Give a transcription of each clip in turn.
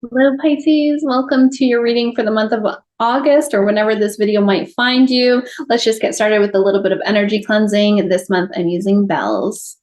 Hello, Pisces. Welcome to your reading for the month of August or whenever this video might find you. Let's just get started with a little bit of energy cleansing. This month I'm using bells.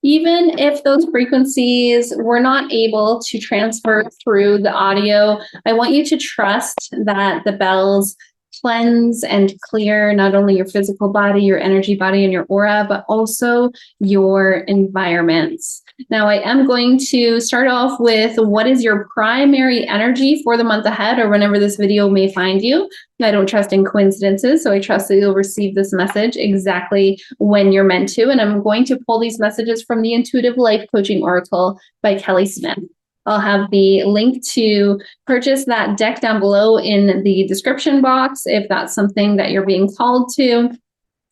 Even if those frequencies were not able to transfer through the audio, I want you to trust that the bells cleanse and clear not only your physical body, your energy body, and your aura, but also your environments. Now, I am going to start off with what is your primary energy for the month ahead or whenever this video may find you. I don't trust in coincidences, so I trust that you'll receive this message exactly when you're meant to. And I'm going to pull these messages from the Intuitive Life Coaching Oracle by Kelly Smith. I'll have the link to purchase that deck down below in the description box if that's something that you're being called to.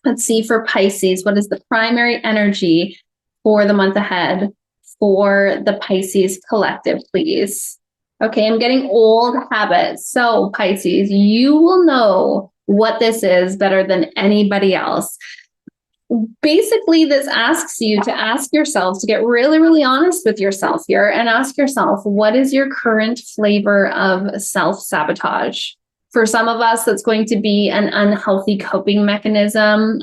Let's see for Pisces, what is the primary energy for the month ahead for the Pisces collective, please? Okay, I'm getting old habits. So Pisces, you will know what this is better than anybody else. Basically, this asks you to ask yourself, to get really, really honest with yourself here and ask yourself, what is your current flavor of self-sabotage? For some of us, that's going to be an unhealthy coping mechanism,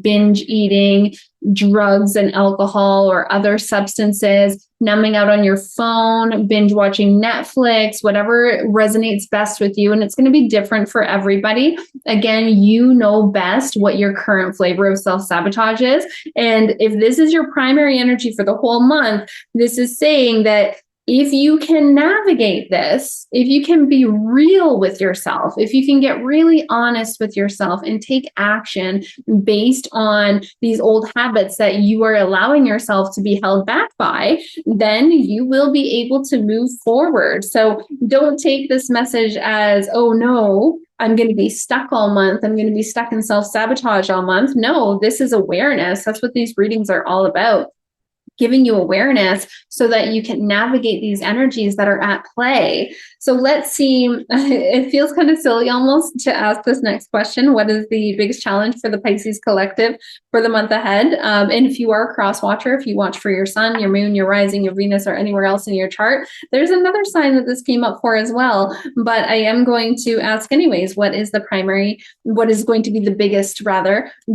binge eating, drugs and alcohol or other substances, numbing out on your phone, binge watching Netflix, whatever resonates best with you. And it's going to be different for everybody. Again, you know best what your current flavor of self-sabotage is. And if this is your primary energy for the whole month, this is saying that if you can navigate this, if you can be real with yourself, if you can get really honest with yourself and take action based on these old habits that you are allowing yourself to be held back by, then you will be able to move forward. So don't take this message as, oh no, I'm going to be stuck all month. I'm going to be stuck in self-sabotage all month. No, this is awareness. That's what these readings are all about. Giving you awareness so that you can navigate these energies that are at play. So let's see, it feels kind of silly almost to ask this next question. What is the biggest challenge for the Pisces collective for the month ahead? And if you are a cross watcher, if you watch for your sun, your moon, your rising, your Venus, or anywhere else in your chart, there's another sign that this came up for as well. But I am going to ask anyways, what is going to be the biggest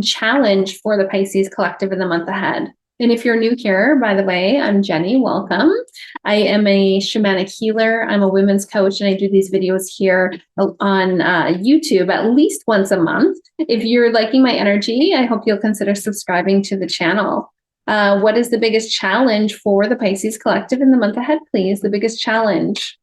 challenge for the Pisces collective in the month ahead? And if you're new here, by the way, I'm Jenny, welcome. I am a shamanic healer. I'm a women's coach, and I do these videos here on YouTube at least once a month. If you're liking my energy, I hope you'll consider subscribing to the channel. What is the biggest challenge for the Pisces collective in the month ahead, please? The biggest challenge.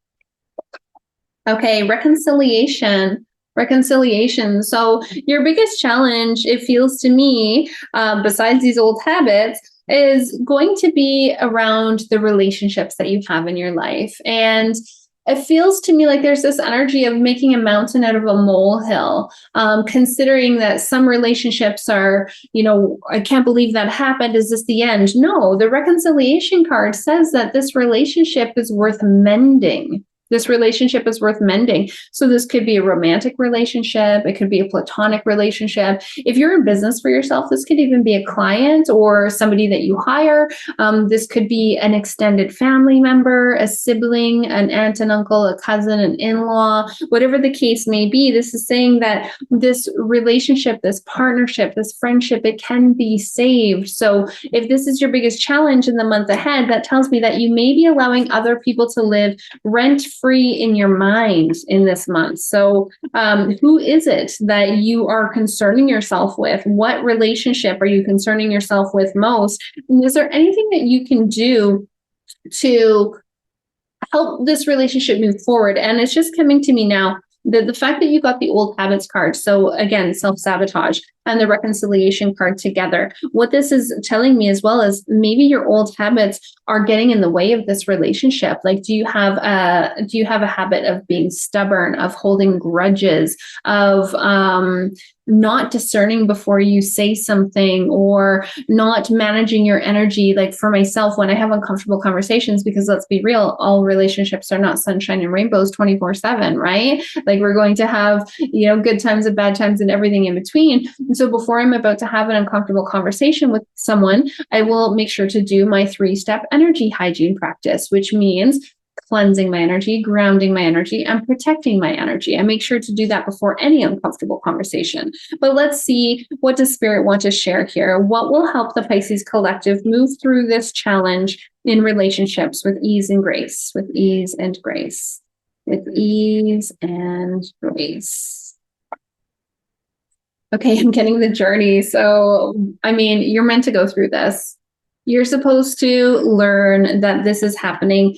Okay, reconciliation. Reconciliation. So your biggest challenge, it feels to me, besides these old habits, is going to be around the relationships that you have in your life. And it feels to me like there's this energy of making a mountain out of a molehill, considering that some relationships are, I can't believe that happened. Is this the end? No, the reconciliation card says that this relationship is worth mending. This relationship is worth mending. So this could be a romantic relationship. It could be a platonic relationship. If you're in business for yourself, this could even be a client or somebody that you hire. This could be an extended family member, a sibling, an aunt and uncle, a cousin, an in-law, whatever the case may be. This is saying that this relationship, this partnership, this friendship, it can be saved. So if this is your biggest challenge in the month ahead, that tells me that you may be allowing other people to live rent-free in your mind in this month. So who is it that you are concerning yourself with? What relationship are you concerning yourself with most? And is there anything that you can do to help this relationship move forward? And it's just coming to me now, the fact that you got the old habits card. So again, self-sabotage. and the reconciliation card together. What this is telling me as well is maybe your old habits are getting in the way of this relationship. Like, do you have a habit of being stubborn, of holding grudges, of not discerning before you say something, or not managing your energy? Like for myself, when I have uncomfortable conversations, because let's be real, all relationships are not sunshine and rainbows 24/7, right? Like we're going to have, good times and bad times and everything in between. And so before I'm about to have an uncomfortable conversation with someone, I will make sure to do my 3-step energy hygiene practice, which means cleansing my energy, grounding my energy, and protecting my energy. I make sure to do that before any uncomfortable conversation. But let's see, what does Spirit want to share here? What will help the Pisces collective move through this challenge in relationships with ease and grace, with ease and grace, with ease and grace? Okay, I'm getting the journey. So, you're meant to go through this. You're supposed to learn that this is happening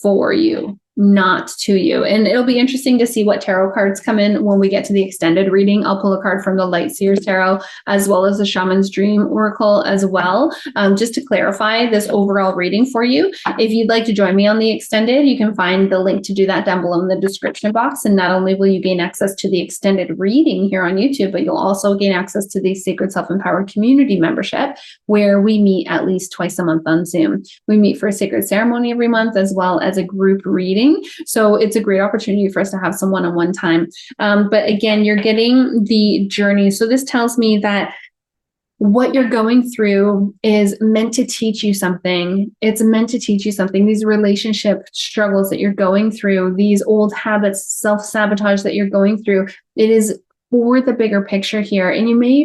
for you, not to you. And it'll be interesting to see what tarot cards come in when we get to the extended reading. I'll pull a card from the Light Seers Tarot as well as the Shaman's Dream Oracle as well, just to clarify this overall reading for you. If you'd like to join me on the extended, you can find the link to do that down below in the description box. And not only will you gain access to the extended reading here on YouTube, but you'll also gain access to the Sacred Self-Empowered Community membership, where we meet at least twice a month on Zoom. We meet for a sacred ceremony every month, as well as a group reading. So it's a great opportunity for us to have some one-on-one time. But again, you're getting the journey. So this tells me that what you're going through is meant to teach you something. It's meant to teach you something. These relationship struggles that you're going through, these old habits, self-sabotage that you're going through, it is for the bigger picture here. And you may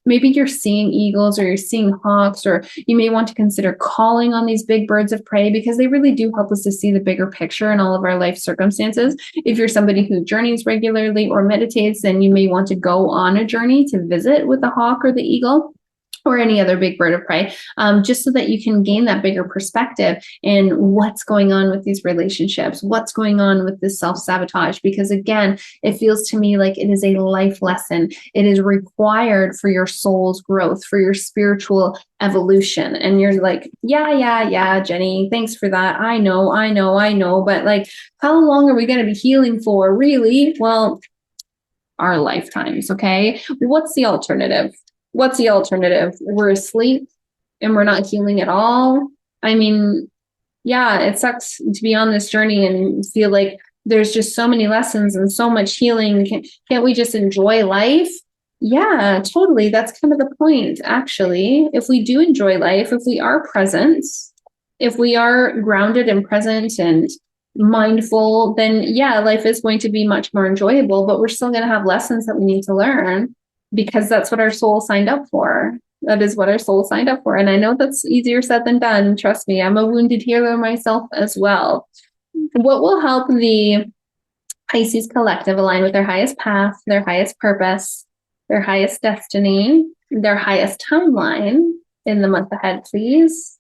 maybe you're seeing eagles, or you're seeing hawks, or you may want to consider calling on these big birds of prey, because they really do help us to see the bigger picture in all of our life circumstances. If you're somebody who journeys regularly or meditates, then you may want to go on a journey to visit with the hawk or the eagle, or any other big bird of prey, just so that you can gain that bigger perspective in what's going on with these relationships, what's going on with this self-sabotage. Because again, it feels to me like it is a life lesson. It is required for your soul's growth, for your spiritual evolution. And you're like, yeah, Jenny, thanks for that. I know. But like, how long are we going to be healing for, really? Well, our lifetimes, okay? What's the alternative? We're asleep and we're not healing at all. Yeah, it sucks to be on this journey and feel like there's just so many lessons and so much healing. Can't we just enjoy life? Yeah, totally. That's kind of the point, actually. If we do enjoy life, if we are present, if we are grounded and present and mindful, then yeah, life is going to be much more enjoyable, but we're still going to have lessons that we need to learn, because that's what our soul signed up for. That is what our soul signed up for. And I know that's easier said than done. Trust me, I'm a wounded healer myself as well. What will help the Pisces collective align with their highest path, their highest purpose, their highest destiny, their highest timeline in the month ahead, please?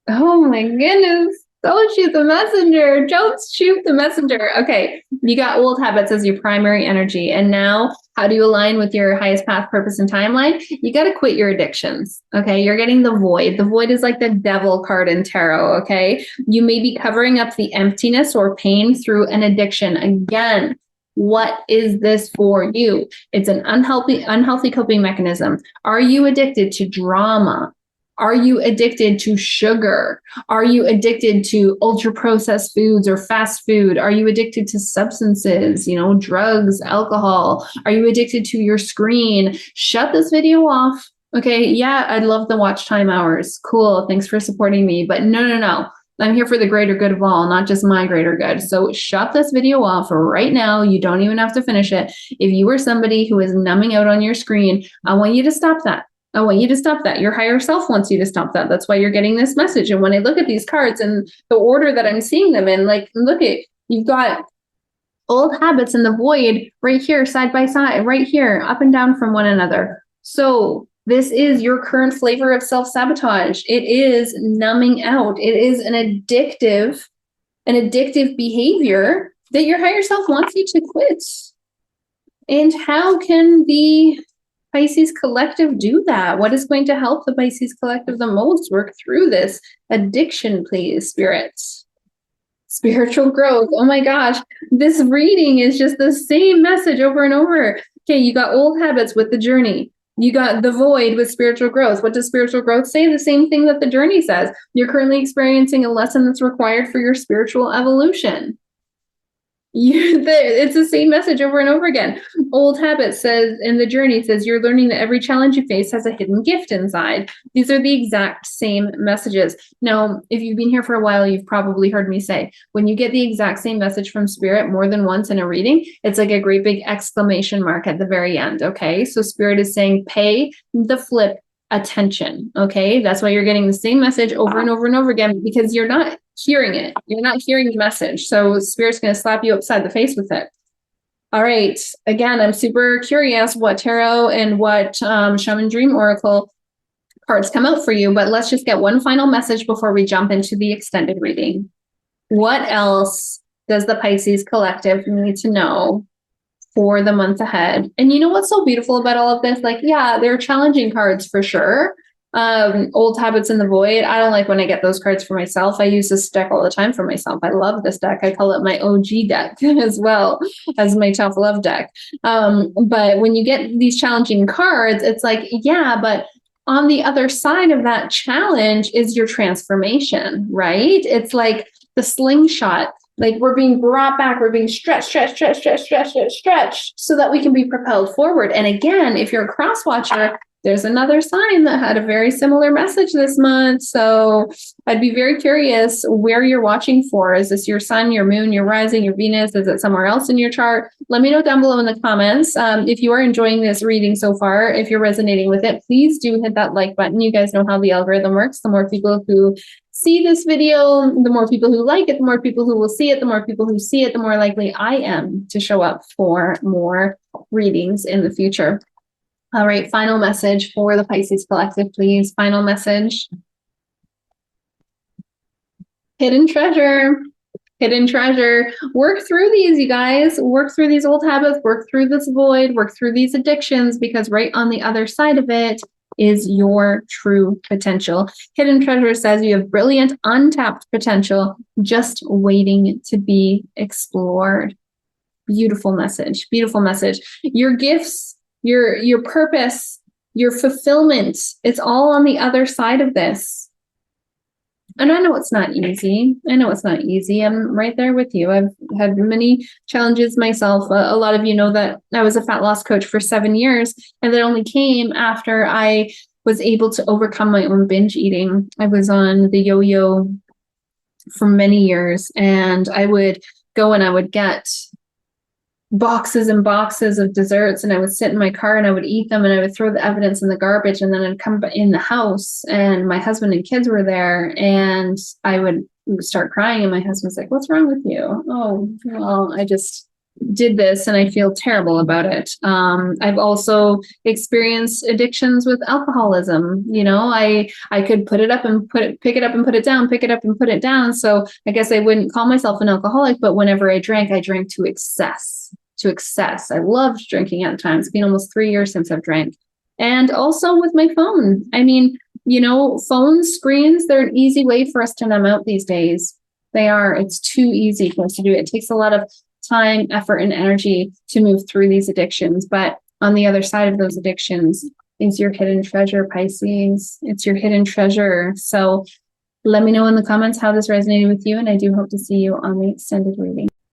Oh my goodness. Don't shoot the messenger. Don't shoot the messenger. Okay, you got old habits as your primary energy. And now, how do you align with your highest path, purpose, and timeline? You got to quit your addictions. Okay, you're getting the void. The void is like the devil card in tarot. Okay, you may be covering up the emptiness or pain through an addiction. Again, what is this for you? It's an unhealthy coping mechanism. Are you addicted to drama? Are you addicted to sugar? Are you addicted to ultra processed foods or fast food? Are you addicted to substances, drugs, alcohol? Are you addicted to your screen? Shut this video off. Okay. Yeah, I'd love the watch time hours. Cool. Thanks for supporting me. But no. I'm here for the greater good of all, not just my greater good. So shut this video off right now. You don't even have to finish it. If you are somebody who is numbing out on your screen, I want you to stop that. I want you to stop that. Your higher self wants you to stop that. That's why you're getting this message. And when I look at these cards and the order that I'm seeing them in, like, look at, you've got old habits in the void right here, side by side, right here, up and down from one another. So this is your current flavor of self-sabotage. It is numbing out. It is an addictive behavior that your higher self wants you to quit. And how can the Pisces Collective do that? What is going to help the Pisces Collective the most work through this addiction, please, spirits? Spiritual growth. Oh my gosh. This reading is just the same message over and over. Okay, you got old habits with the journey. You got the void with spiritual growth. What does spiritual growth say? The same thing that the journey says. You're currently experiencing a lesson that's required for your spiritual evolution. It's the same message over and over again. Old habits says, in the journey says, you're learning that every challenge you face has a hidden gift inside. These are the exact same messages. Now, if you've been here for a while, you've probably heard me say, when you get the exact same message from spirit more than once in a reading, it's like a great big exclamation mark at the very end. Okay. So spirit is saying, pay the flip attention. Okay. That's why you're getting the same message over and over and over again, because you're not hearing it. You're not hearing the message. So spirit's going to slap you upside the face with it. All right. Again, I'm super curious what tarot and what Shaman Dream Oracle cards come out for you, but let's just get one final message before we jump into the extended reading. What else does the Pisces Collective need to know for the month ahead? And you know what's so beautiful about all of this? Like, yeah, they're challenging cards for sure. Old habits in the void. I don't like when I get those cards for myself. I use this deck all the time for myself. I love this deck. I call it my OG deck as well as my tough love deck. But when you get these challenging cards, it's like, yeah, but on the other side of that challenge is your transformation, right? It's like the slingshot. Like we're being brought back, we're being stretched so that we can be propelled forward. And again, if you're a cross watcher, there's another sign that had a very similar message this month. So I'd be very curious where you're watching for. Is this your sun, your moon, your rising, your Venus? Is it somewhere else in your chart? Let me know down below in the comments. If you are enjoying this reading so far, if you're resonating with it, please do hit that like button. You guys know how the algorithm works. The more people who see this video, the more people who like it, the more people who will see it, the more people who see it, the more likely I am to show up for more readings in the future. All right, final message for the Pisces Collective, please. Final message. Hidden treasure. Hidden treasure. Work through these, you guys. Work through these old habits. Work through this void. Work through these addictions, because right on the other side of it is your true potential. Hidden treasure says you have brilliant, untapped potential just waiting to be explored. Beautiful message. Beautiful message. Your gifts, your purpose, your fulfillment, it's all on the other side of this. And I know it's not easy. I know it's not easy. I'm right there with you. I've had many challenges myself. A lot of you know that I was a fat loss coach for 7 years, and that only came after I was able to overcome my own binge eating. I was on the yo-yo for many years, and I would go and I would get boxes and boxes of desserts, and I would sit in my car and I would eat them, and I would throw the evidence in the garbage, and then I'd come in the house and my husband and kids were there, and I would start crying, and my husband's like, "What's wrong with you?" "Oh, well, I just did this and I feel terrible about it." I've also experienced addictions with alcoholism. You know, I could put it up and pick it up and put it down, pick it up and put it down. So I guess I wouldn't call myself an alcoholic, but whenever I drank to excess. I loved drinking at the time. It's been almost 3 years since I've drank. And also with my phone. I mean, you know, phone screens, they're an easy way for us to numb out these days. They are. It's too easy for us to do. It takes a lot of time, effort, and energy to move through these addictions. But on the other side of those addictions is your hidden treasure, Pisces. It's your hidden treasure. So let me know in the comments how this resonated with you, and I do hope to see you on the extended reading.